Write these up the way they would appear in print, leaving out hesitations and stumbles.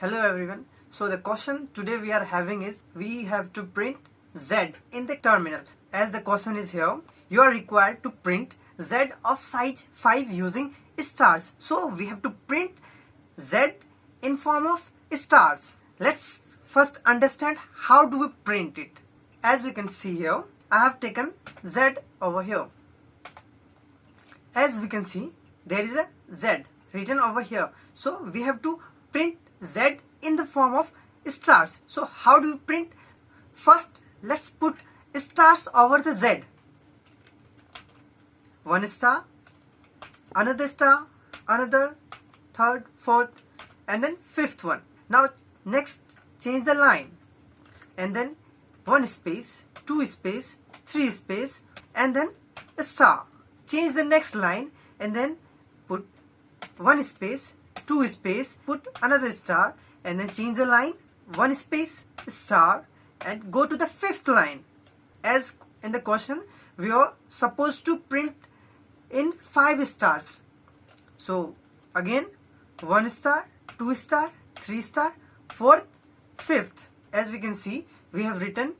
Hello everyone. So the question today we are having is we have to print Z in the terminal. As the question is here, you are required to print Z of size 5 using stars. So we have to print Z in form of stars. Let's first understand how do we print it. As you can see here, I have taken Z over here. As we can see, there is a Z written over here. So we have to print Z in the form of stars. So how do we print? First, let's put stars over the Z. One star, another star, another, third, fourth, and then fifth one. Now next, change the line, and then one space, two space, three space, and then a star. Change the next line, and then put one space, two space, put another star, and then change the line, one space, star, and go to the fifth line. As in the question, we are supposed to print in 5 stars. So again, 1 star, 2 star, 3 star, 4th, 5th. As we can see, we have written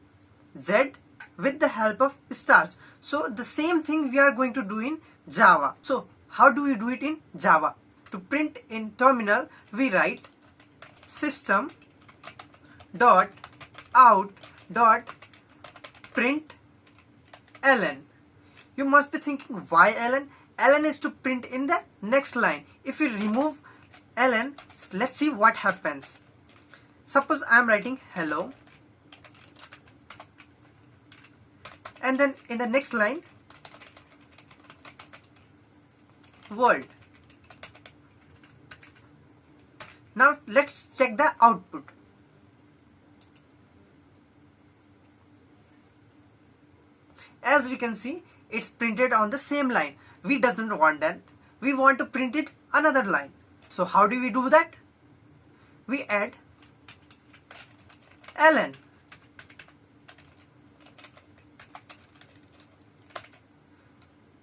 Z with the help of stars. So the same thing we are going to do in Java. So how do we do it in Java? To print in terminal, we write System.out.println. You must be thinking, why ln? Ln is to print in the next line. If we remove ln, let's see what happens. Suppose I am writing hello, and then in the next line, world. Now let's check the output. As we can see, it's printed on the same line. We doesn't want that. We want to print it another line. So how do we do that? We add ln.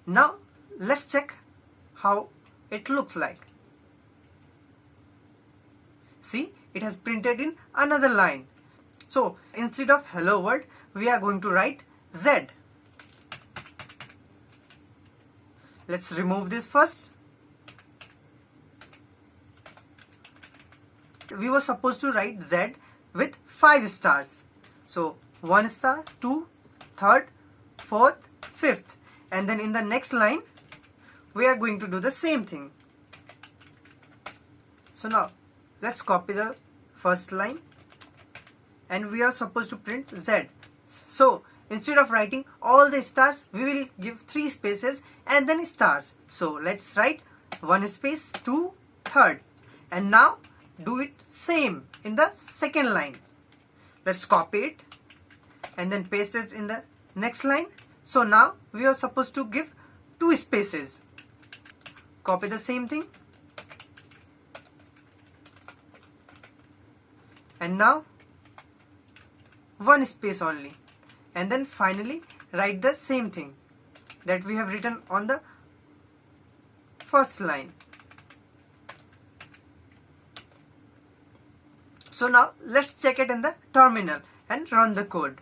Now let's check how it looks like. See, it has printed in another line. So instead of hello world, we are going to write Z. Let's remove this first. We were supposed to write Z with 5 stars. So 1 star, 2, 3rd, 4th, 5th. And then in the next line, we are going to do the same thing. So now, let's copy the first line, and we are supposed to print Z. So instead of writing all the stars, we will give 3 spaces and then stars. So let's write 1 space, 2, 3rd, and now do it same in the second line. Let's copy it and then paste it in the next line. So now we are supposed to give 2 spaces. Copy the same thing. And now 1 space only, and then finally write the same thing that we have written on the first line. So now let's check it in the terminal and run the code.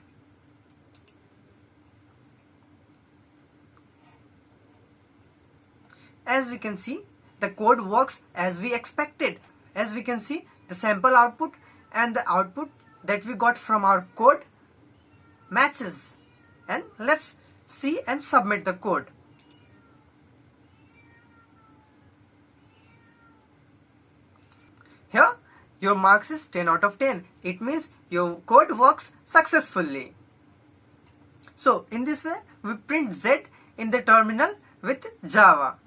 As we can see, the code works as we expected. As we can see, the sample output and the output that we got from our code matches. And let's see and submit the code. Here, your marks is 10 out of 10. It means your code works successfully. So in this way, we print Z in the terminal with Java.